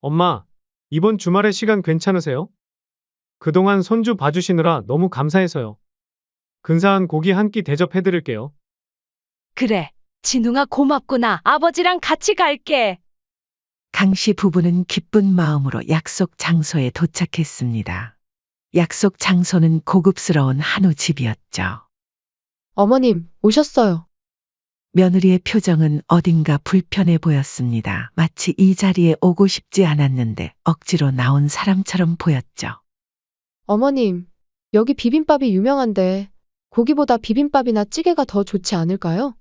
엄마, 이번 주말에 시간 괜찮으세요? 그동안 손주 봐주시느라 너무 감사해서요. 근사한 고기 한 끼 대접해드릴게요. 그래, 진웅아 고맙구나. 아버지랑 같이 갈게. 강씨 부부는 기쁜 마음으로 약속 장소에 도착했습니다. 약속 장소는 고급스러운 한우 집이었죠. 어머님, 오셨어요. 며느리의 표정은 어딘가 불편해 보였습니다. 마치 이 자리에 오고 싶지 않았는데 억지로 나온 사람처럼 보였죠. 어머님, 여기 비빔밥이 유명한데 고기보다 비빔밥이나 찌개가 더 좋지 않을까요?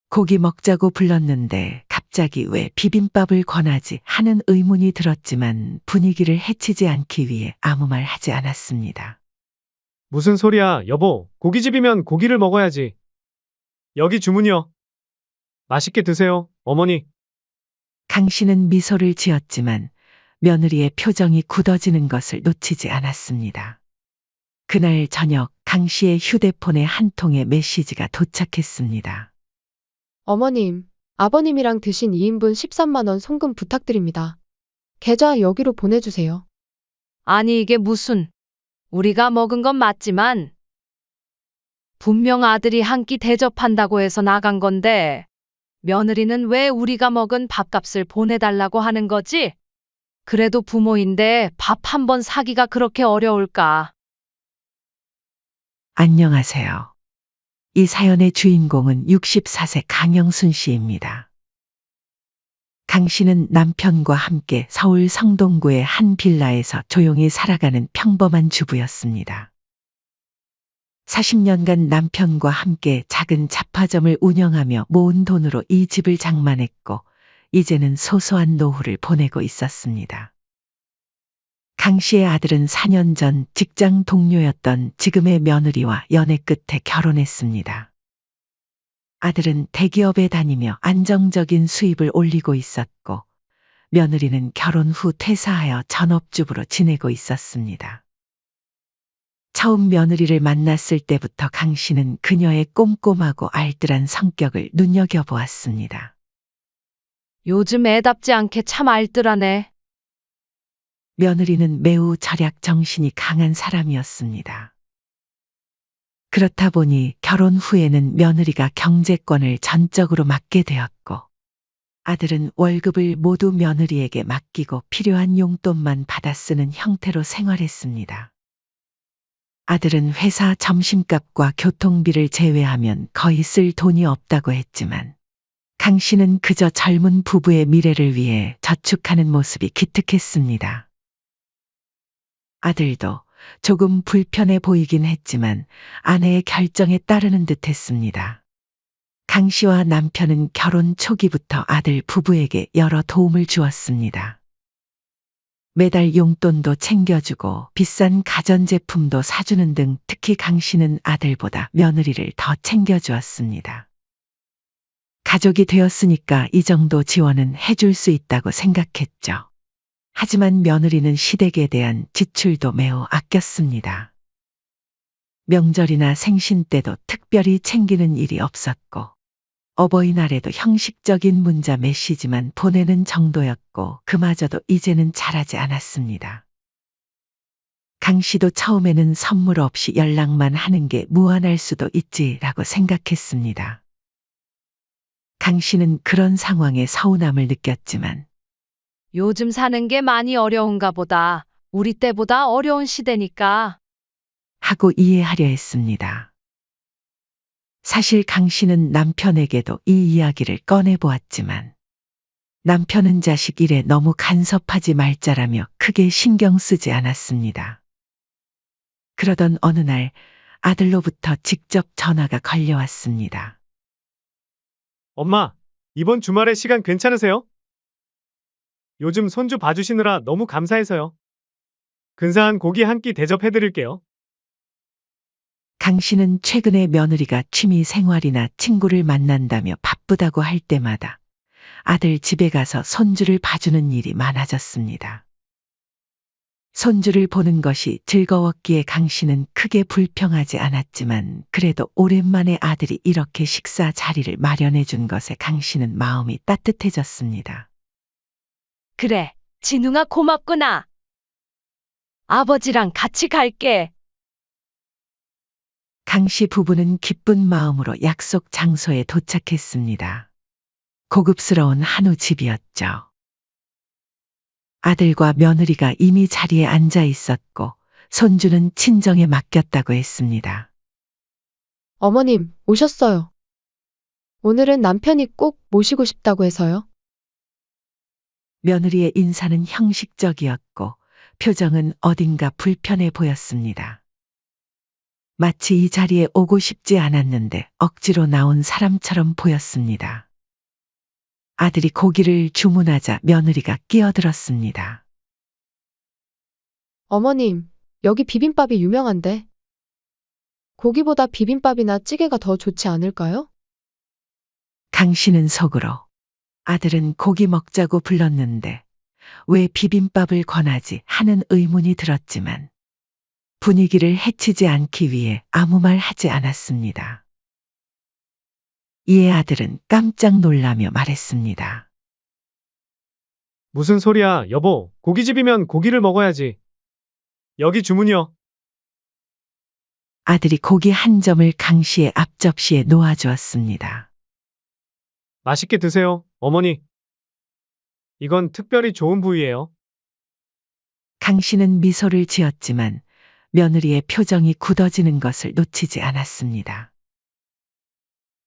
고기 먹자고 불렀는데 갑자기 왜 비빔밥을 권하지 하는 의문이 들었지만 분위기를 해치지 않기 위해 아무 말 하지 않았습니다. 무슨 소리야, 여보. 고깃집이면 고기를 먹어야지. 여기 주문이요. 맛있게 드세요, 어머니. 강 씨는 미소를 지었지만 며느리의 표정이 굳어지는 것을 놓치지 않았습니다. 그날 저녁 강 씨의 휴대폰에 한 통의 메시지가 도착했습니다. 어머님, 아버님이랑 드신 2인분 13만 원 송금 부탁드립니다. 계좌 여기로 보내주세요. 아니 이게 무슨, 우리가 먹은 건 맞지만 분명 아들이 한 끼 대접한다고 해서 나간 건데 며느리는 왜 우리가 먹은 밥값을 보내달라고 하는 거지? 그래도 부모인데 밥 한 번 사기가 그렇게 어려울까? 안녕하세요. 이 사연의 주인공은 64세 강영순 씨입니다. 강 씨는 남편과 함께 서울 성동구의 한 빌라에서 조용히 살아가는 평범한 주부였습니다. 40년간 남편과 함께 작은 잡화점을 운영하며 모은 돈으로 이 집을 장만했고 이제는 소소한 노후를 보내고 있었습니다. 강 씨의 아들은 4년 전 직장 동료였던 지금의 며느리와 연애 끝에 결혼했습니다. 아들은 대기업에 다니며 안정적인 수입을 올리고 있었고 며느리는 결혼 후 퇴사하여 전업주부로 지내고 있었습니다. 처음 며느리를 만났을 때부터 강 씨는 그녀의 꼼꼼하고 알뜰한 성격을 눈여겨보았습니다. 요즘 애답지 않게 참 알뜰하네. 며느리는 매우 절약 정신이 강한 사람이었습니다. 그렇다 보니 결혼 후에는 며느리가 경제권을 전적으로 맡게 되었고 아들은 월급을 모두 며느리에게 맡기고 필요한 용돈만 받아 쓰는 형태로 생활했습니다. 아들은 회사 점심값과 교통비를 제외하면 거의 쓸 돈이 없다고 했지만 강 씨는 그저 젊은 부부의 미래를 위해 저축하는 모습이 기특했습니다. 아들도 조금 불편해 보이긴 했지만 아내의 결정에 따르는 듯 했습니다. 강 씨와 남편은 결혼 초기부터 아들 부부에게 여러 도움을 주었습니다. 매달 용돈도 챙겨주고 비싼 가전제품도 사주는 등 특히 강 씨는 아들보다 며느리를 더 챙겨주었습니다. 가족이 되었으니까 이 정도 지원은 해줄 수 있다고 생각했죠. 하지만 며느리는 시댁에 대한 지출도 매우 아꼈습니다. 명절이나 생신 때도 특별히 챙기는 일이 없었고 어버이날에도 형식적인 문자 메시지만 보내는 정도였고 그마저도 이제는 잘하지 않았습니다. 강 씨도 처음에는 선물 없이 연락만 하는 게 무안할 수도 있지라고 생각했습니다. 강 씨는 그런 상황에 서운함을 느꼈지만 요즘 사는 게 많이 어려운가 보다. 우리 때보다 어려운 시대니까. 하고 이해하려 했습니다. 사실 강 씨는 남편에게도 이 이야기를 꺼내보았지만 남편은 자식 일에 너무 간섭하지 말자라며 크게 신경 쓰지 않았습니다. 그러던 어느 날 아들로부터 직접 전화가 걸려왔습니다. 엄마, 이번 주말에 시간 괜찮으세요? 요즘 손주 봐주시느라 너무 감사해서요. 근사한 고기 한 끼 대접해드릴게요. 강 씨는 최근에 며느리가 취미 생활이나 친구를 만난다며 바쁘다고 할 때마다 아들 집에 가서 손주를 봐주는 일이 많아졌습니다. 손주를 보는 것이 즐거웠기에 강 씨는 크게 불평하지 않았지만 그래도 오랜만에 아들이 이렇게 식사 자리를 마련해 준 것에 강 씨는 마음이 따뜻해졌습니다. 그래, 진웅아 고맙구나. 아버지랑 같이 갈게. 강씨 부부는 기쁜 마음으로 약속 장소에 도착했습니다. 고급스러운 한우 집이었죠. 아들과 며느리가 이미 자리에 앉아 있었고 손주는 친정에 맡겼다고 했습니다. 어머님, 오셨어요. 오늘은 남편이 꼭 모시고 싶다고 해서요. 며느리의 인사는 형식적이었고 표정은 어딘가 불편해 보였습니다. 마치 이 자리에 오고 싶지 않았는데 억지로 나온 사람처럼 보였습니다. 아들이 고기를 주문하자 며느리가 끼어들었습니다. 어머님, 여기 비빔밥이 유명한데. 고기보다 비빔밥이나 찌개가 더 좋지 않을까요? 강 씨는 속으로 아들은 고기 먹자고 불렀는데 왜 비빔밥을 권하지 하는 의문이 들었지만 분위기를 해치지 않기 위해 아무 말 하지 않았습니다. 이에 아들은 깜짝 놀라며 말했습니다. 무슨 소리야, 여보. 고깃집이면 고기를 먹어야지. 여기 주문이요. 아들이 고기 한 점을 강 씨의 앞접시에 놓아주었습니다. 맛있게 드세요, 어머니. 이건 특별히 좋은 부위예요. 강 씨는 미소를 지었지만 며느리의 표정이 굳어지는 것을 놓치지 않았습니다.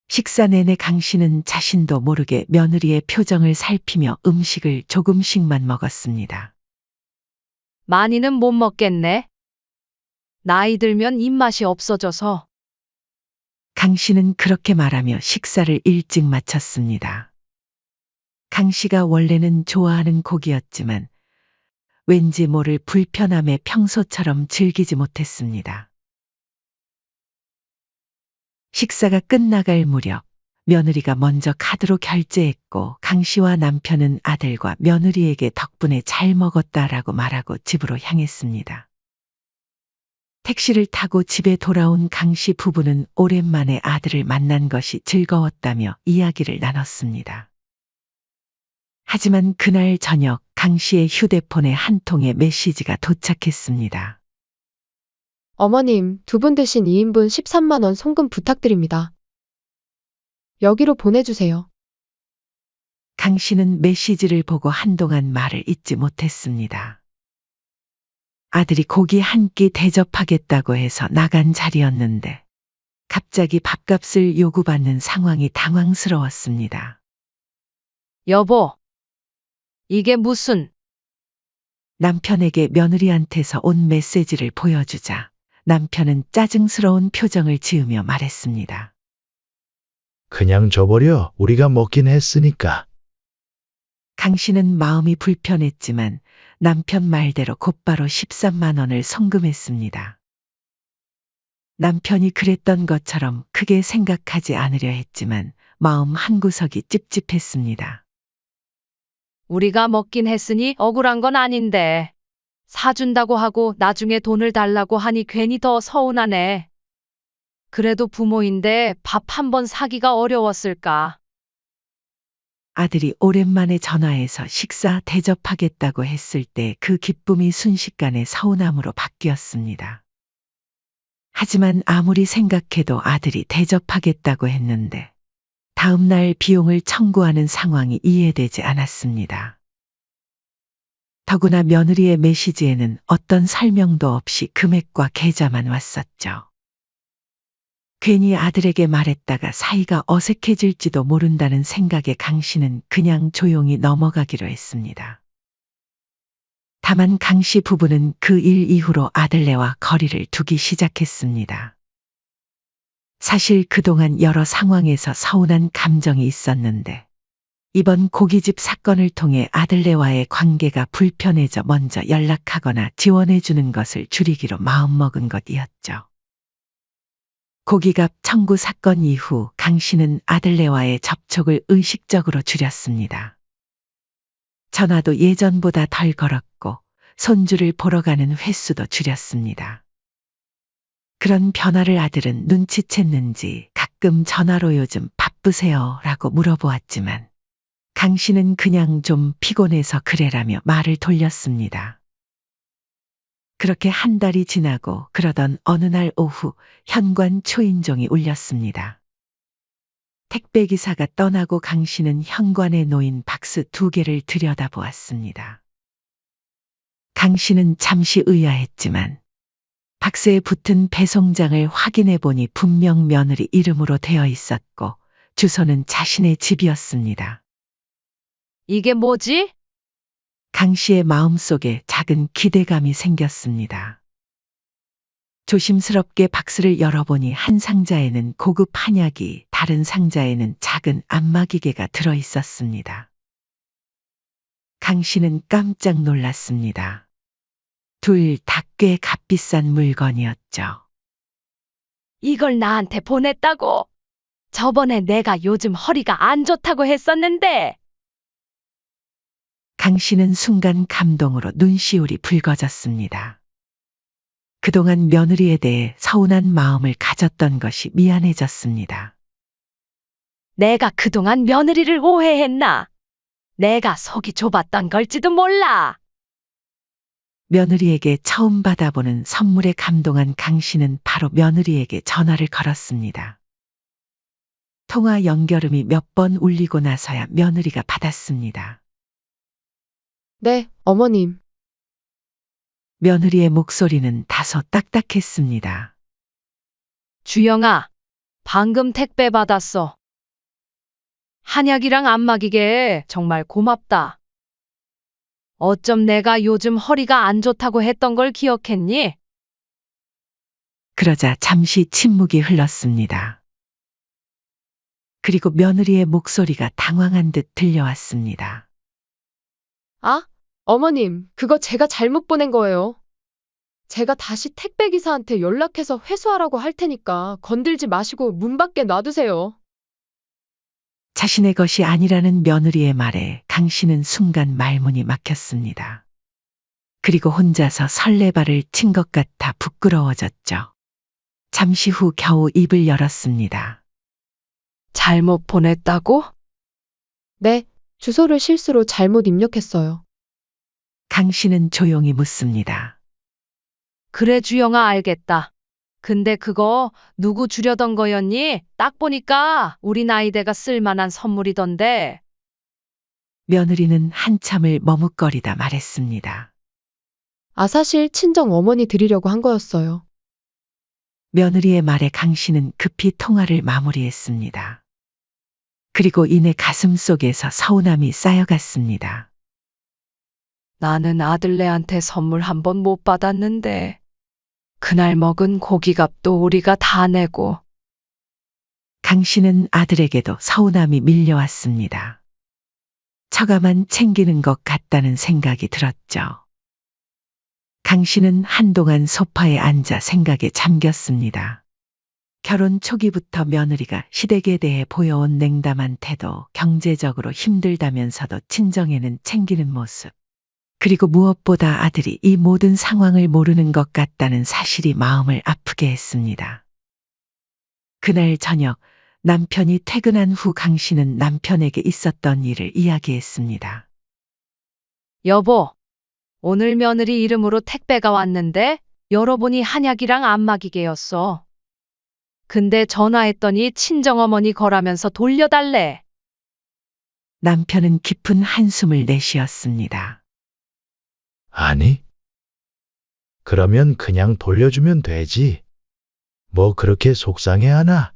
식사 내내 강 씨는 자신도 모르게 며느리의 표정을 살피며 음식을 조금씩만 먹었습니다. 많이는 못 먹겠네. 나이 들면 입맛이 없어져서. 강 씨는 그렇게 말하며 식사를 일찍 마쳤습니다. 강 씨가 원래는 좋아하는 고기였지만 왠지 모를 불편함에 평소처럼 즐기지 못했습니다. 식사가 끝나갈 무렵 며느리가 먼저 카드로 결제했고 강 씨와 남편은 아들과 며느리에게 덕분에 잘 먹었다라고 말하고 집으로 향했습니다. 택시를 타고 집에 돌아온 강 씨 부부는 오랜만에 아들을 만난 것이 즐거웠다며 이야기를 나눴습니다. 하지만 그날 저녁 강 씨의 휴대폰에 한 통의 메시지가 도착했습니다. 어머님, 두 분 드신 2인분 13만 원 송금 부탁드립니다. 여기로 보내주세요. 강 씨는 메시지를 보고 한동안 말을 잇지 못했습니다. 아들이 고기 한 끼 대접하겠다고 해서 나간 자리였는데 갑자기 밥값을 요구받는 상황이 당황스러웠습니다. 여보, 이게 무슨... 남편에게 며느리한테서 온 메시지를 보여주자 남편은 짜증스러운 표정을 지으며 말했습니다. 그냥 줘버려. 우리가 먹긴 했으니까. 강 씨는 마음이 불편했지만 남편 말대로 곧바로 13만 원을 송금했습니다. 남편이 그랬던 것처럼 크게 생각하지 않으려 했지만 마음 한구석이 찝찝했습니다. 우리가 먹긴 했으니 억울한 건 아닌데. 사준다고 하고 나중에 돈을 달라고 하니 괜히 더 서운하네. 그래도 부모인데 밥 한 번 사기가 어려웠을까. 아들이 오랜만에 전화해서 식사 대접하겠다고 했을 때 그 기쁨이 순식간에 서운함으로 바뀌었습니다. 하지만 아무리 생각해도 아들이 대접하겠다고 했는데 다음 날 비용을 청구하는 상황이 이해되지 않았습니다. 더구나 며느리의 메시지에는 어떤 설명도 없이 금액과 계좌만 왔었죠. 괜히 아들에게 말했다가 사이가 어색해질지도 모른다는 생각에 강 씨는 그냥 조용히 넘어가기로 했습니다. 다만 강 씨 부부는 그 일 이후로 아들네와 거리를 두기 시작했습니다. 사실 그동안 여러 상황에서 서운한 감정이 있었는데 이번 고깃집 사건을 통해 아들네와의 관계가 불편해져 먼저 연락하거나 지원해주는 것을 줄이기로 마음먹은 것이었죠. 고기값 청구 사건 이후 강 씨는 아들네와의 접촉을 의식적으로 줄였습니다. 전화도 예전보다 덜 걸었고 손주를 보러 가는 횟수도 줄였습니다. 그런 변화를 아들은 눈치챘는지 가끔 전화로 요즘 바쁘세요? 라고 물어보았지만 강 씨는 그냥 좀 피곤해서 그래라며 말을 돌렸습니다. 그렇게 한 달이 지나고 그러던 어느 날 오후 현관 초인종이 울렸습니다. 택배기사가 떠나고 강 씨는 현관에 놓인 박스 2개를 들여다보았습니다. 강 씨는 잠시 의아했지만 박스에 붙은 배송장을 확인해 보니 분명 며느리 이름으로 되어 있었고 주소는 자신의 집이었습니다. 이게 뭐지? 강 씨의 마음속에 작은 기대감이 생겼습니다. 조심스럽게 박스를 열어보니 한 상자에는 고급 한약이, 다른 상자에는 작은 안마기계가 들어 있었습니다. 강 씨는 깜짝 놀랐습니다. 둘 다 꽤 값비싼 물건이었죠. 이걸 나한테 보냈다고? 저번에 내가 요즘 허리가 안 좋다고 했었는데. 강 씨는 순간 감동으로 눈시울이 붉어졌습니다. 그동안 며느리에 대해 서운한 마음을 가졌던 것이 미안해졌습니다. 내가 그동안 며느리를 오해했나? 내가 속이 좁았던 걸지도 몰라. 며느리에게 처음 받아보는 선물에 감동한 강 씨는 바로 며느리에게 전화를 걸었습니다. 통화 연결음이 몇 번 울리고 나서야 며느리가 받았습니다. 네, 어머님. 며느리의 목소리는 다소 딱딱했습니다. 주영아, 방금 택배 받았어. 한약이랑 안마기계 정말 고맙다. 어쩜 내가 요즘 허리가 안 좋다고 했던 걸 기억했니? 그러자 잠시 침묵이 흘렀습니다. 그리고 며느리의 목소리가 당황한 듯 들려왔습니다. 아, 어머님, 그거 제가 잘못 보낸 거예요. 제가 다시 택배기사한테 연락해서 회수하라고 할 테니까 건들지 마시고 문 밖에 놔두세요. 자신의 것이 아니라는 며느리의 말에 강 씨는 순간 말문이 막혔습니다. 그리고 혼자서 설레발을 친 것 같아 부끄러워졌죠. 잠시 후 겨우 입을 열었습니다. 잘못 보냈다고? 네, 주소를 실수로 잘못 입력했어요. 강 씨는 조용히 묻습니다. 그래, 주영아, 알겠다. 근데 그거 누구 주려던 거였니? 딱 보니까 우리 나이대가 쓸만한 선물이던데. 며느리는 한참을 머뭇거리다 말했습니다. 아, 사실 친정 어머니 드리려고 한 거였어요. 며느리의 말에 강 씨는 급히 통화를 마무리했습니다. 그리고 이내 가슴 속에서 서운함이 쌓여갔습니다. 나는 아들네한테 선물 한 번 못 받았는데. 그날 먹은 고기값도 우리가 다 내고. 강 씨는 아들에게도 서운함이 밀려왔습니다. 처가만 챙기는 것 같다는 생각이 들었죠. 강 씨는 한동안 소파에 앉아 생각에 잠겼습니다. 결혼 초기부터 며느리가 시댁에 대해 보여온 냉담한 태도, 경제적으로 힘들다면서도 친정에는 챙기는 모습, 그리고 무엇보다 아들이 이 모든 상황을 모르는 것 같다는 사실이 마음을 아프게 했습니다. 그날 저녁 남편이 퇴근한 후 강 씨는 남편에게 있었던 일을 이야기했습니다. 여보, 오늘 며느리 이름으로 택배가 왔는데 열어보니 한약이랑 안마기계였어. 근데 전화했더니 친정어머니 거라면서 돌려달래. 남편은 깊은 한숨을 내쉬었습니다. 아니? 그러면 그냥 돌려주면 되지. 뭐 그렇게 속상해 하나?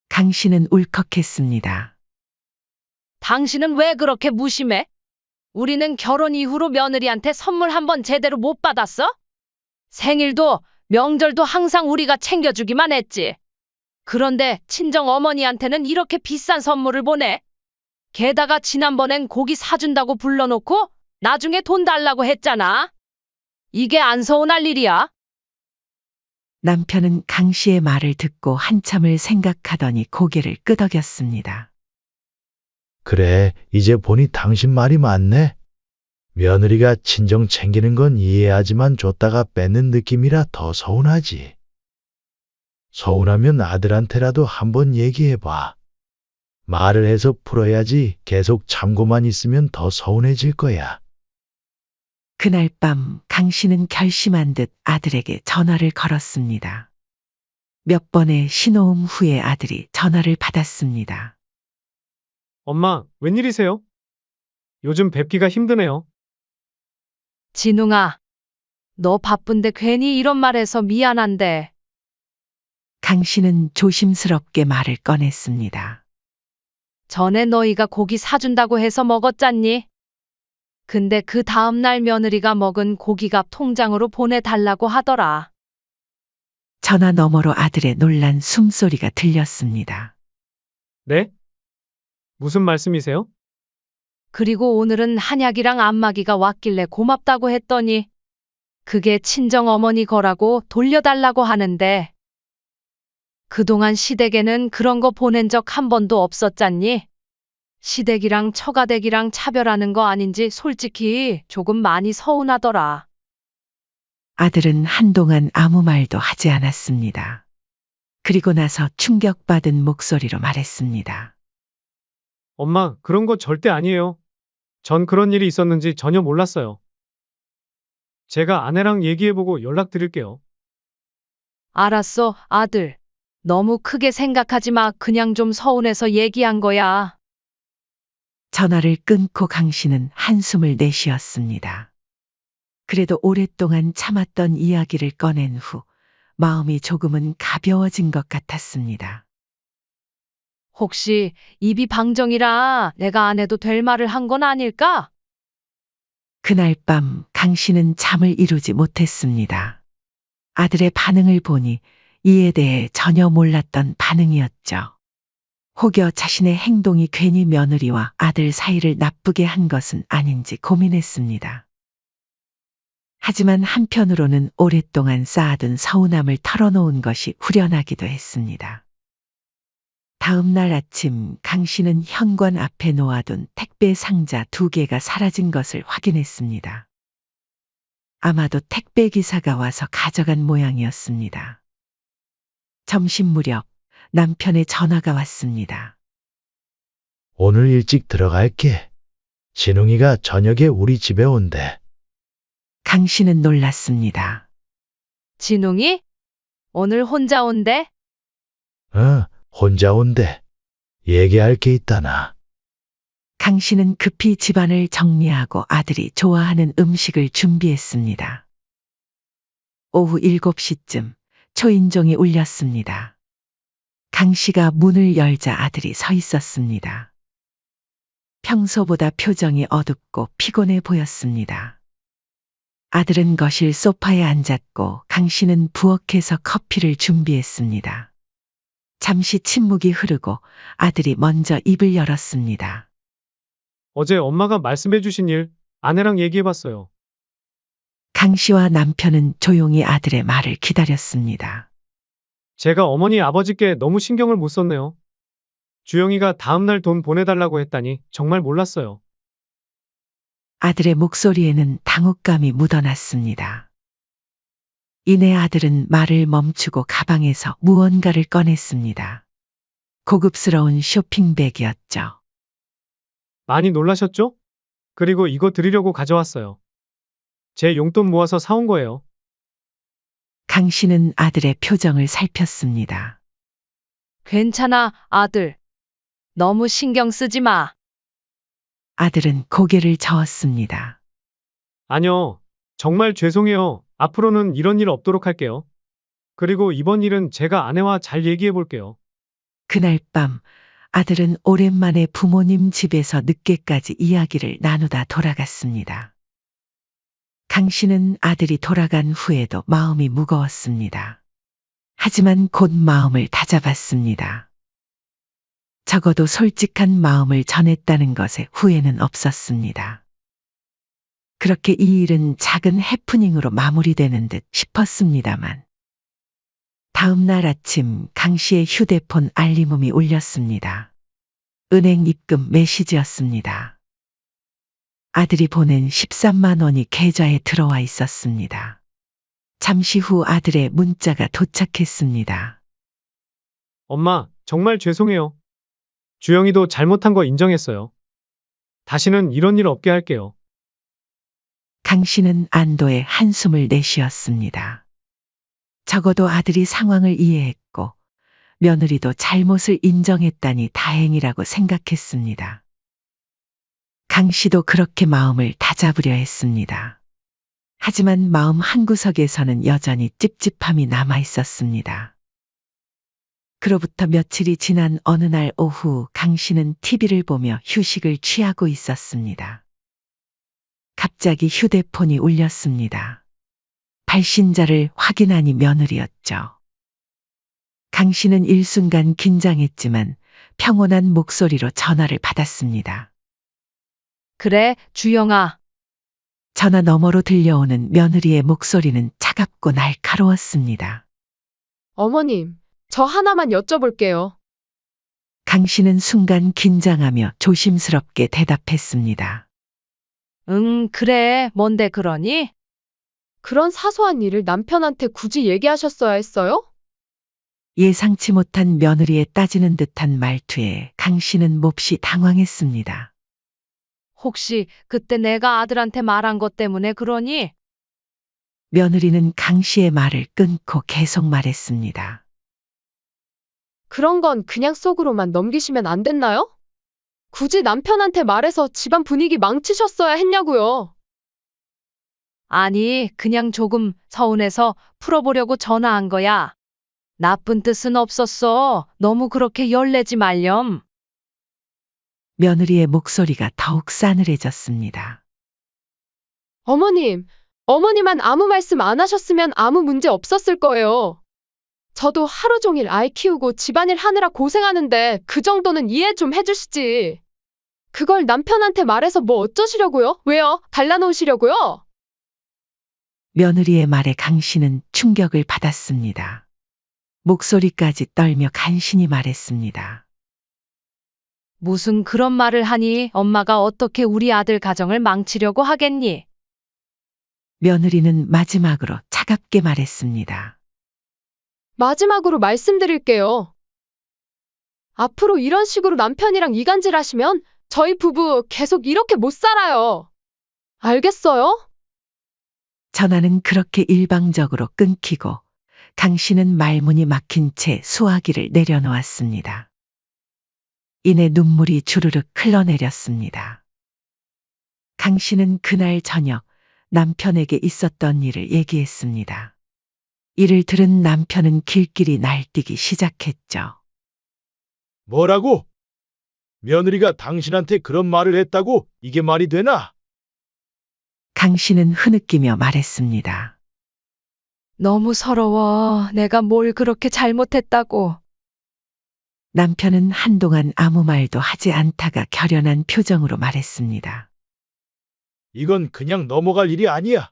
강 씨는 울컥했습니다. 당신은 왜 그렇게 무심해? 우리는 결혼 이후로 며느리한테 선물 한 번 제대로 못 받았어? 생일도 명절도 항상 우리가 챙겨주기만 했지. 그런데 친정 어머니한테는 이렇게 비싼 선물을 보내. 게다가 지난번엔 고기 사준다고 불러놓고 나중에 돈 달라고 했잖아. 이게 안 서운할 일이야? 남편은 강 씨의 말을 듣고 한참을 생각하더니 고개를 끄덕였습니다. 그래, 이제 보니 당신 말이 맞네. 며느리가 친정 챙기는 건 이해하지만 줬다가 뺏는 느낌이라 더 서운하지. 서운하면 아들한테라도 한번 얘기해봐. 말을 해서 풀어야지 계속 참고만 있으면 더 서운해질 거야. 그날 밤 강 씨는 결심한 듯 아들에게 전화를 걸었습니다. 몇 번의 신호음 후에 아들이 전화를 받았습니다. 엄마, 웬일이세요? 요즘 뵙기가 힘드네요. 진웅아, 너 바쁜데 괜히 이런 말해서 미안한데. 강 씨는 조심스럽게 말을 꺼냈습니다. 전에 너희가 고기 사준다고 해서 먹었잖니? 근데 그 다음날 며느리가 먹은 고기값 통장으로 보내달라고 하더라. 전화 너머로 아들의 놀란 숨소리가 들렸습니다. 네? 무슨 말씀이세요? 그리고 오늘은 한약이랑 안마기가 왔길래 고맙다고 했더니 그게 친정 어머니 거라고 돌려달라고 하는데 그동안 시댁에는 그런 거 보낸 적 한 번도 없었잖니? 시댁이랑 처가댁이랑 차별하는 거 아닌지 솔직히 조금 많이 서운하더라. 아들은 한동안 아무 말도 하지 않았습니다. 그리고 나서 충격받은 목소리로 말했습니다. 엄마, 그런 거 절대 아니에요. 전 그런 일이 있었는지 전혀 몰랐어요. 제가 아내랑 얘기해보고 연락드릴게요. 알았어, 아들. 너무 크게 생각하지 마. 그냥 좀 서운해서 얘기한 거야. 전화를 끊고 강 씨는 한숨을 내쉬었습니다. 그래도 오랫동안 참았던 이야기를 꺼낸 후 마음이 조금은 가벼워진 것 같았습니다. 혹시 입이 방정이라 내가 안 해도 될 말을 한 건 아닐까? 그날 밤 강 씨는 잠을 이루지 못했습니다. 아들의 반응을 보니 이에 대해 전혀 몰랐던 반응이었죠. 혹여 자신의 행동이 괜히 며느리와 아들 사이를 나쁘게 한 것은 아닌지 고민했습니다. 하지만 한편으로는 오랫동안 쌓아둔 서운함을 털어놓은 것이 후련하기도 했습니다. 다음 날 아침 강 씨는 현관 앞에 놓아둔 택배 상자 2개가 사라진 것을 확인했습니다. 아마도 택배 기사가 와서 가져간 모양이었습니다. 점심 무렵 남편의 전화가 왔습니다. 오늘 일찍 들어갈게. 진웅이가 저녁에 우리 집에 온대. 강 씨는 놀랐습니다. 진웅이? 오늘 혼자 온대? 혼자 온대. 얘기할 게 있다나. 강 씨는 급히 집안을 정리하고 아들이 좋아하는 음식을 준비했습니다. 오후 7시쯤 초인종이 울렸습니다. 강 씨가 문을 열자 아들이 서 있었습니다. 평소보다 표정이 어둡고 피곤해 보였습니다. 아들은 거실 소파에 앉았고 강 씨는 부엌에서 커피를 준비했습니다. 잠시 침묵이 흐르고 아들이 먼저 입을 열었습니다. 어제 엄마가 말씀해주신 일, 아내랑 얘기해봤어요. 강 씨와 남편은 조용히 아들의 말을 기다렸습니다. 제가 어머니 아버지께 너무 신경을 못 썼네요. 주영이가 다음날 돈 보내달라고 했다니 정말 몰랐어요. 아들의 목소리에는 당혹감이 묻어났습니다. 이내 아들은 말을 멈추고 가방에서 무언가를 꺼냈습니다. 고급스러운 쇼핑백이었죠. 많이 놀라셨죠? 그리고 이거 드리려고 가져왔어요. 제 용돈 모아서 사온 거예요. 강 씨는 아들의 표정을 살폈습니다. 괜찮아, 아들. 너무 신경 쓰지 마. 아들은 고개를 저었습니다. 아니요. 정말 죄송해요. 앞으로는 이런 일 없도록 할게요. 그리고 이번 일은 제가 아내와 잘 얘기해 볼게요. 그날 밤 아들은 오랜만에 부모님 집에서 늦게까지 이야기를 나누다 돌아갔습니다. 강 씨는 아들이 돌아간 후에도 마음이 무거웠습니다. 하지만 곧 마음을 다잡았습니다. 적어도 솔직한 마음을 전했다는 것에 후회는 없었습니다. 그렇게 이 일은 작은 해프닝으로 마무리되는 듯 싶었습니다만 다음 날 아침 강 씨의 휴대폰 알림음이 울렸습니다. 은행 입금 메시지였습니다. 아들이 보낸 13만 원이 계좌에 들어와 있었습니다. 잠시 후 아들의 문자가 도착했습니다. 엄마, 정말 죄송해요. 주영이도 잘못한 거 인정했어요. 다시는 이런 일 없게 할게요. 강 씨는 안도의 한숨을 내쉬었습니다. 적어도 아들이 상황을 이해했고 며느리도 잘못을 인정했다니 다행이라고 생각했습니다. 강 씨도 그렇게 마음을 다잡으려 했습니다. 하지만 마음 한구석에서는 여전히 찝찝함이 남아 있었습니다. 그로부터 며칠이 지난 어느 날 오후 강 씨는 TV를 보며 휴식을 취하고 있었습니다. 갑자기 휴대폰이 울렸습니다. 발신자를 확인하니 며느리였죠. 강 씨는 일순간 긴장했지만 평온한 목소리로 전화를 받았습니다. 그래, 주영아. 전화 너머로 들려오는 며느리의 목소리는 차갑고 날카로웠습니다. 어머님, 저 하나만 여쭤볼게요. 강 씨는 순간 긴장하며 조심스럽게 대답했습니다. 응, 그래. 뭔데 그러니? 그런 사소한 일을 남편한테 굳이 얘기하셨어야 했어요? 예상치 못한 며느리의 따지는 듯한 말투에 강 씨는 몹시 당황했습니다. 혹시 그때 내가 아들한테 말한 것 때문에 그러니? 며느리는 강 씨의 말을 끊고 계속 말했습니다. 그런 건 그냥 속으로만 넘기시면 안 됐나요? 굳이 남편한테 말해서 집안 분위기 망치셨어야 했냐고요. 아니, 그냥 조금 서운해서 풀어보려고 전화한 거야. 나쁜 뜻은 없었어. 너무 그렇게 열내지 말렴. 며느리의 목소리가 더욱 싸늘해졌습니다. 어머니만 아무 말씀 안 하셨으면 아무 문제 없었을 거예요. 저도 하루 종일 아이 키우고 집안일 하느라 고생하는데 그 정도는 이해 좀 해주시지. 그걸 남편한테 말해서 뭐 어쩌시려고요? 왜요? 갈라놓으시려고요? 며느리의 말에 강 씨는 충격을 받았습니다. 목소리까지 떨며 간신히 말했습니다. 무슨 그런 말을 하니 엄마가 어떻게 우리 아들 가정을 망치려고 하겠니? 며느리는 마지막으로 차갑게 말했습니다. 마지막으로 말씀드릴게요. 앞으로 이런 식으로 남편이랑 이간질 하시면 저희 부부 계속 이렇게 못 살아요. 알겠어요? 전화는 그렇게 일방적으로 끊기고 강 씨는 말문이 막힌 채 수화기를 내려놓았습니다. 이내 눈물이 주르륵 흘러내렸습니다. 강 씨는 그날 저녁 남편에게 있었던 일을 얘기했습니다. 이를 들은 남편은 길길이 날뛰기 시작했죠. 뭐라고? 며느리가 당신한테 그런 말을 했다고? 이게 말이 되나? 강 씨는 흐느끼며 말했습니다. 너무 서러워. 내가 뭘 그렇게 잘못했다고. 남편은 한동안 아무 말도 하지 않다가 결연한 표정으로 말했습니다. 이건 그냥 넘어갈 일이 아니야.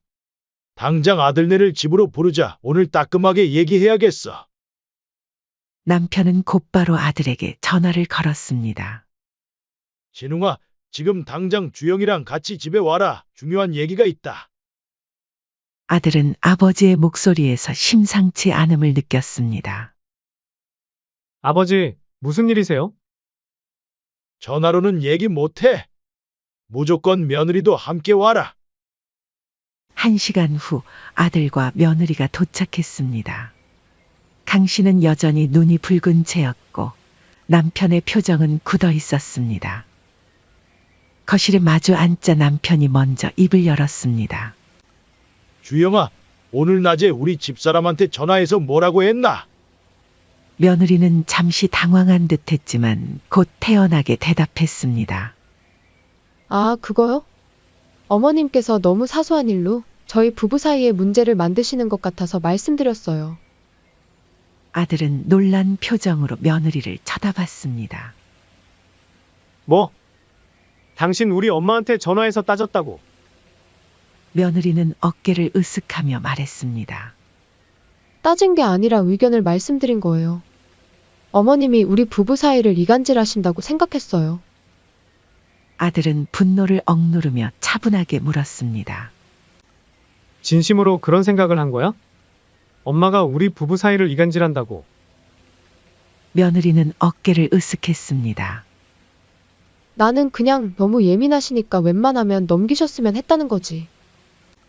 당장 아들네를 집으로 부르자. 오늘 따끔하게 얘기해야겠어. 남편은 곧바로 아들에게 전화를 걸었습니다. 진웅아, 지금 당장 주영이랑 같이 집에 와라. 중요한 얘기가 있다. 아들은 아버지의 목소리에서 심상치 않음을 느꼈습니다. 아버지, 무슨 일이세요? 전화로는 얘기 못해. 무조건 며느리도 함께 와라. 1시간 후 아들과 며느리가 도착했습니다. 강 씨는 여전히 눈이 붉은 채였고 남편의 표정은 굳어 있었습니다. 거실에 마주 앉자 남편이 먼저 입을 열었습니다. 주영아, 오늘 낮에 우리 집사람한테 전화해서 뭐라고 했나? 며느리는 잠시 당황한 듯 했지만 곧 태연하게 대답했습니다. 아, 그거요? 어머님께서 너무 사소한 일로 저희 부부 사이에 문제를 만드시는 것 같아서 말씀드렸어요. 아들은 놀란 표정으로 며느리를 쳐다봤습니다. 뭐? 당신 우리 엄마한테 전화해서 따졌다고. 며느리는 어깨를 으쓱하며 말했습니다. 따진 게 아니라 의견을 말씀드린 거예요. 어머님이 우리 부부 사이를 이간질하신다고 생각했어요. 아들은 분노를 억누르며 차분하게 물었습니다. 진심으로 그런 생각을 한 거야? 엄마가 우리 부부 사이를 이간질한다고. 며느리는 어깨를 으쓱했습니다. 나는 그냥 너무 예민하시니까 웬만하면 넘기셨으면 했다는 거지.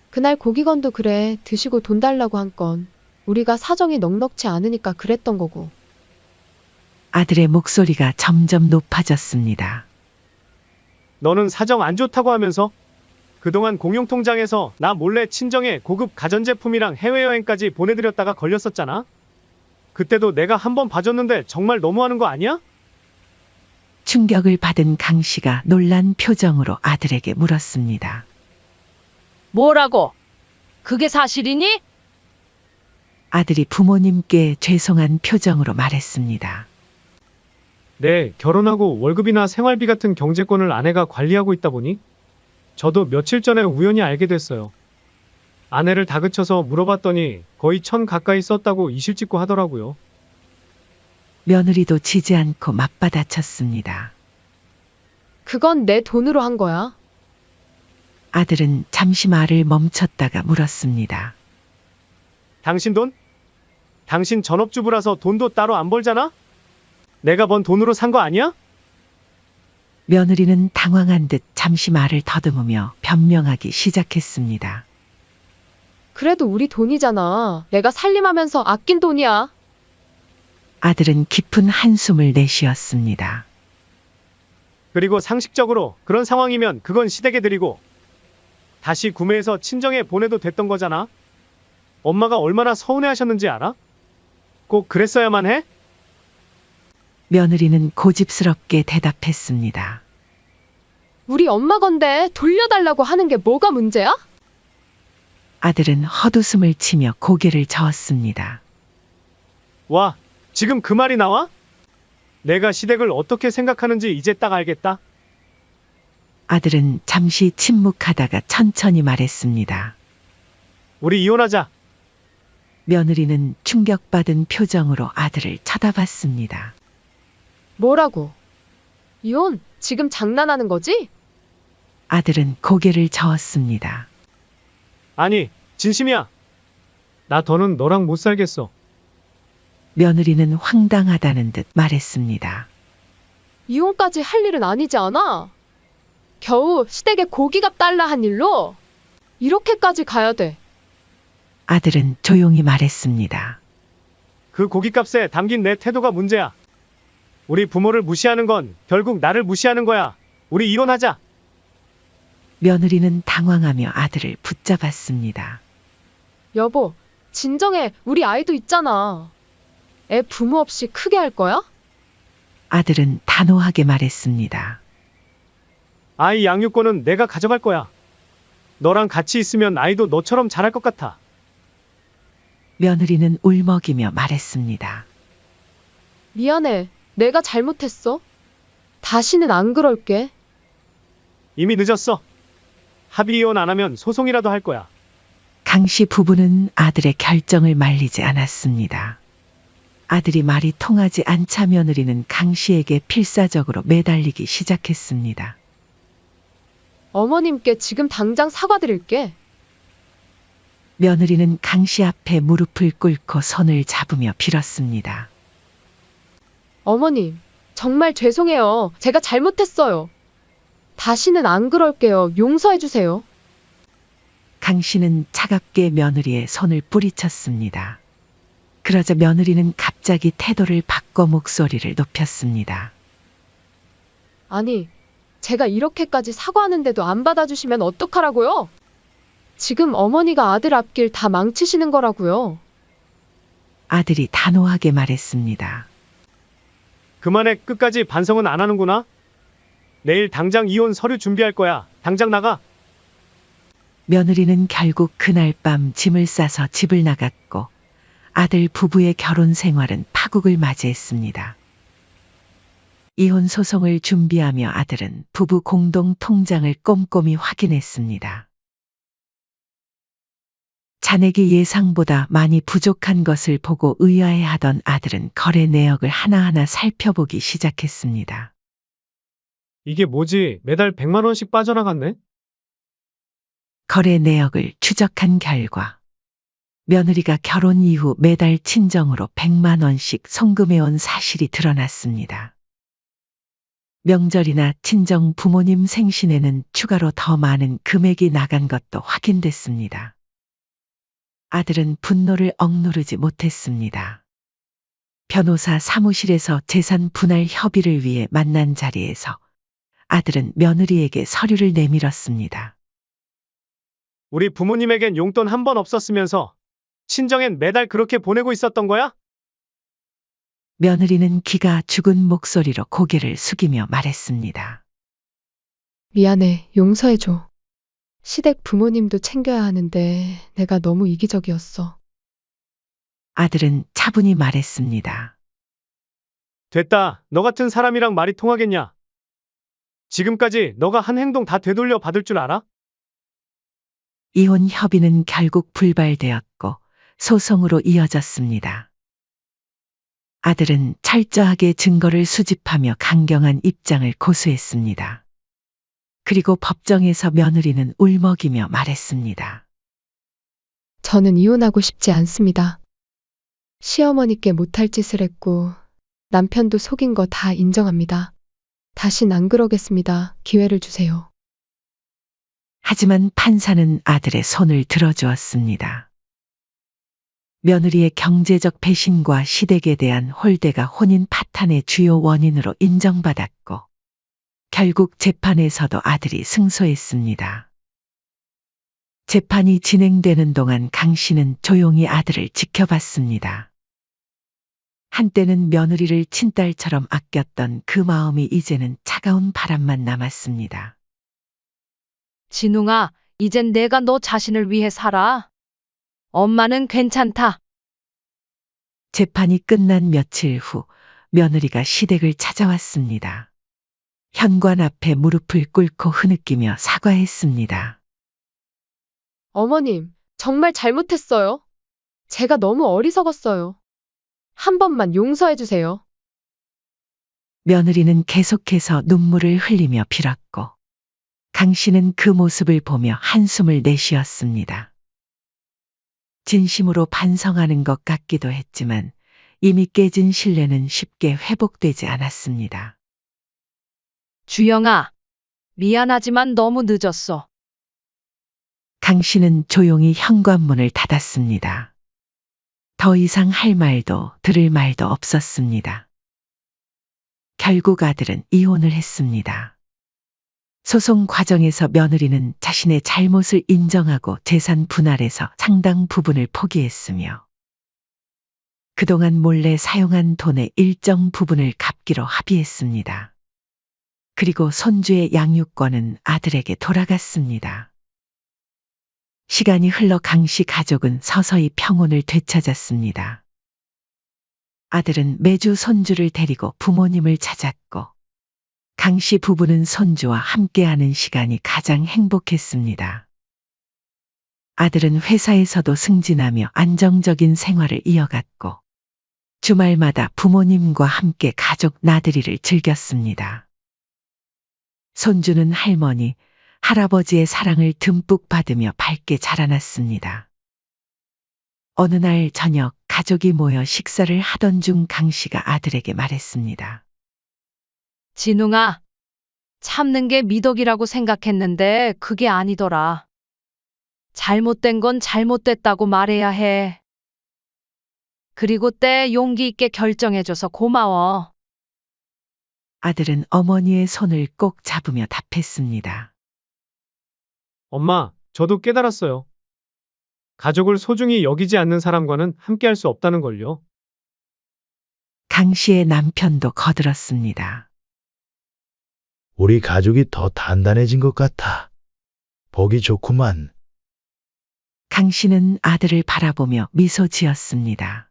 그날 고기건도 그래, 드시고 돈 달라고 한 건 우리가 사정이 넉넉치 않으니까 그랬던 거고. 아들의 목소리가 점점 높아졌습니다. 너는 사정 안 좋다고 하면서 그동안 공용통장에서 나 몰래 친정에 고급 가전제품이랑 해외여행까지 보내드렸다가 걸렸었잖아. 그때도 내가 한번 봐줬는데 정말 너무하는 거 아니야? 충격을 받은 강 씨가 놀란 표정으로 아들에게 물었습니다. 뭐라고? 그게 사실이니? 아들이 부모님께 죄송한 표정으로 말했습니다. 네, 결혼하고 월급이나 생활비 같은 경제권을 아내가 관리하고 있다 보니 저도 며칠 전에 우연히 알게 됐어요. 아내를 다그쳐서 물어봤더니 거의 1,000 가까이 썼다고 이실 찍고 하더라고요. 며느리도 지지 않고 맞받아쳤습니다. 그건 내 돈으로 한 거야. 아들은 잠시 말을 멈췄다가 물었습니다. 당신 돈? 당신 전업주부라서 돈도 따로 안 벌잖아? 내가 번 돈으로 산 거 아니야? 며느리는 당황한 듯 잠시 말을 더듬으며 변명하기 시작했습니다. 그래도 우리 돈이잖아. 내가 살림하면서 아낀 돈이야. 아들은 깊은 한숨을 내쉬었습니다. 그리고 상식적으로 그런 상황이면 그건 시댁에 드리고 다시 구매해서 친정에 보내도 됐던 거잖아. 엄마가 얼마나 서운해하셨는지 알아? 꼭 그랬어야만 해? 며느리는 고집스럽게 대답했습니다. 우리 엄마 건데 돌려달라고 하는 게 뭐가 문제야? 아들은 헛웃음을 치며 고개를 저었습니다. 와, 지금 그 말이 나와? 내가 시댁을 어떻게 생각하는지 이제 딱 알겠다. 아들은 잠시 침묵하다가 천천히 말했습니다. 우리 이혼하자. 며느리는 충격받은 표정으로 아들을 쳐다봤습니다. 뭐라고? 이혼? 지금 장난하는 거지? 아들은 고개를 저었습니다. 아니, 진심이야. 나 더는 너랑 못 살겠어. 며느리는 황당하다는 듯 말했습니다. 이혼까지 할 일은 아니지 않아? 겨우 시댁에 고기값 달라 한 일로 이렇게까지 가야 돼. 아들은 조용히 말했습니다. 그 고깃값에 담긴 내 태도가 문제야. 우리 부모를 무시하는 건 결국 나를 무시하는 거야. 우리 이혼하자. 며느리는 당황하며 아들을 붙잡았습니다. 여보, 진정해. 우리 아이도 있잖아. 애 부모 없이 크게 할 거야? 아들은 단호하게 말했습니다. 아이 양육권은 내가 가져갈 거야. 너랑 같이 있으면 아이도 너처럼 잘할 것 같아. 며느리는 울먹이며 말했습니다. 미안해. 내가 잘못했어. 다시는 안 그럴게. 이미 늦었어. 합의 이혼 안 하면 소송이라도 할 거야. 강 씨 부부는 아들의 결정을 말리지 않았습니다. 아들이 말이 통하지 않자 며느리는 강 씨에게 필사적으로 매달리기 시작했습니다. 어머님께 지금 당장 사과드릴게. 며느리는 강 씨 앞에 무릎을 꿇고 손을 잡으며 빌었습니다. 어머님, 정말 죄송해요. 제가 잘못했어요. 다시는 안 그럴게요. 용서해주세요. 강 씨는 차갑게 며느리의 손을 뿌리쳤습니다. 그러자 며느리는 갑자기 태도를 바꿔 목소리를 높였습니다. 아니, 제가 이렇게까지 사과하는데도 안 받아주시면 어떡하라고요? 지금 어머니가 아들 앞길 다 망치시는 거라고요. 아들이 단호하게 말했습니다. 그만해. 끝까지 반성은 안 하는구나. 내일 당장 이혼 서류 준비할 거야. 당장 나가. 며느리는 결국 그날 밤 짐을 싸서 집을 나갔고 아들 부부의 결혼 생활은 파국을 맞이했습니다. 이혼 소송을 준비하며 아들은 부부 공동 통장을 꼼꼼히 확인했습니다. 잔액이 예상보다 많이 부족한 것을 보고 의아해하던 아들은 거래 내역을 하나하나 살펴보기 시작했습니다. 이게 뭐지? 매달 100만 원씩 빠져나갔네? 거래 내역을 추적한 결과 며느리가 결혼 이후 매달 친정으로 100만 원씩 송금해온 사실이 드러났습니다. 명절이나 친정 부모님 생신에는 추가로 더 많은 금액이 나간 것도 확인됐습니다. 아들은 분노를 억누르지 못했습니다. 변호사 사무실에서 재산 분할 협의를 위해 만난 자리에서 아들은 며느리에게 서류를 내밀었습니다. 우리 부모님에겐 용돈 한 번 없었으면서 친정엔 매달 그렇게 보내고 있었던 거야? 며느리는 기가 죽은 목소리로 고개를 숙이며 말했습니다. 미안해, 용서해줘. 시댁 부모님도 챙겨야 하는데 내가 너무 이기적이었어. 아들은 차분히 말했습니다. 됐다. 너 같은 사람이랑 말이 통하겠냐? 지금까지 너가 한 행동 다 되돌려 받을 줄 알아? 이혼 협의는 결국 불발되었고 소송으로 이어졌습니다. 아들은 철저하게 증거를 수집하며 강경한 입장을 고수했습니다. 그리고 법정에서 며느리는 울먹이며 말했습니다. 저는 이혼하고 싶지 않습니다. 시어머니께 못할 짓을 했고 남편도 속인 거 다 인정합니다. 다신 안 그러겠습니다. 기회를 주세요. 하지만 판사는 아들의 손을 들어주었습니다. 며느리의 경제적 배신과 시댁에 대한 홀대가 혼인 파탄의 주요 원인으로 인정받았고 결국 재판에서도 아들이 승소했습니다. 재판이 진행되는 동안 강 씨는 조용히 아들을 지켜봤습니다. 한때는 며느리를 친딸처럼 아꼈던 그 마음이 이제는 차가운 바람만 남았습니다. 진웅아, 이젠 내가 너 자신을 위해 살아. 엄마는 괜찮다. 재판이 끝난 며칠 후 며느리가 시댁을 찾아왔습니다. 현관 앞에 무릎을 꿇고 흐느끼며 사과했습니다. 어머님, 정말 잘못했어요. 제가 너무 어리석었어요. 한 번만 용서해 주세요. 며느리는 계속해서 눈물을 흘리며 빌었고 강 씨는 그 모습을 보며 한숨을 내쉬었습니다. 진심으로 반성하는 것 같기도 했지만 이미 깨진 신뢰는 쉽게 회복되지 않았습니다. 주영아, 미안하지만 너무 늦었어. 강 씨는 조용히 현관문을 닫았습니다. 더 이상 할 말도 들을 말도 없었습니다. 결국 아들은 이혼을 했습니다. 소송 과정에서 며느리는 자신의 잘못을 인정하고 재산 분할에서 상당 부분을 포기했으며 그동안 몰래 사용한 돈의 일정 부분을 갚기로 합의했습니다. 그리고 손주의 양육권은 아들에게 돌아갔습니다. 시간이 흘러 강 씨 가족은 서서히 평온을 되찾았습니다. 아들은 매주 손주를 데리고 부모님을 찾았고 강 씨 부부는 손주와 함께하는 시간이 가장 행복했습니다. 아들은 회사에서도 승진하며 안정적인 생활을 이어갔고 주말마다 부모님과 함께 가족 나들이를 즐겼습니다. 손주는 할머니, 할아버지의 사랑을 듬뿍 받으며 밝게 자라났습니다. 어느 날 저녁 가족이 모여 식사를 하던 중 강 씨가 아들에게 말했습니다. 진웅아, 참는 게 미덕이라고 생각했는데 그게 아니더라. 잘못된 건 잘못됐다고 말해야 해. 그리고 때 용기 있게 결정해줘서 고마워. 아들은 어머니의 손을 꼭 잡으며 답했습니다. 엄마, 저도 깨달았어요. 가족을 소중히 여기지 않는 사람과는 함께할 수 없다는 걸요. 강 씨의 남편도 거들었습니다. 우리 가족이 더 단단해진 것 같아. 보기 좋구만. 강 씨는 아들을 바라보며 미소 지었습니다.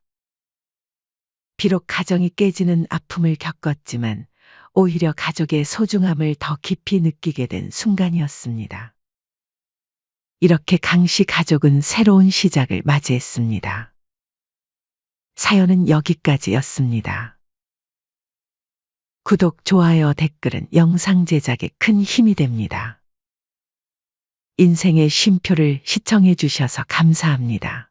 비록 가정이 깨지는 아픔을 겪었지만 오히려 가족의 소중함을 더 깊이 느끼게 된 순간이었습니다. 이렇게 강 씨 가족은 새로운 시작을 맞이했습니다. 사연은 여기까지였습니다. 구독, 좋아요, 댓글은 영상 제작에 큰 힘이 됩니다. 인생의 쉼표를 시청해 주셔서 감사합니다.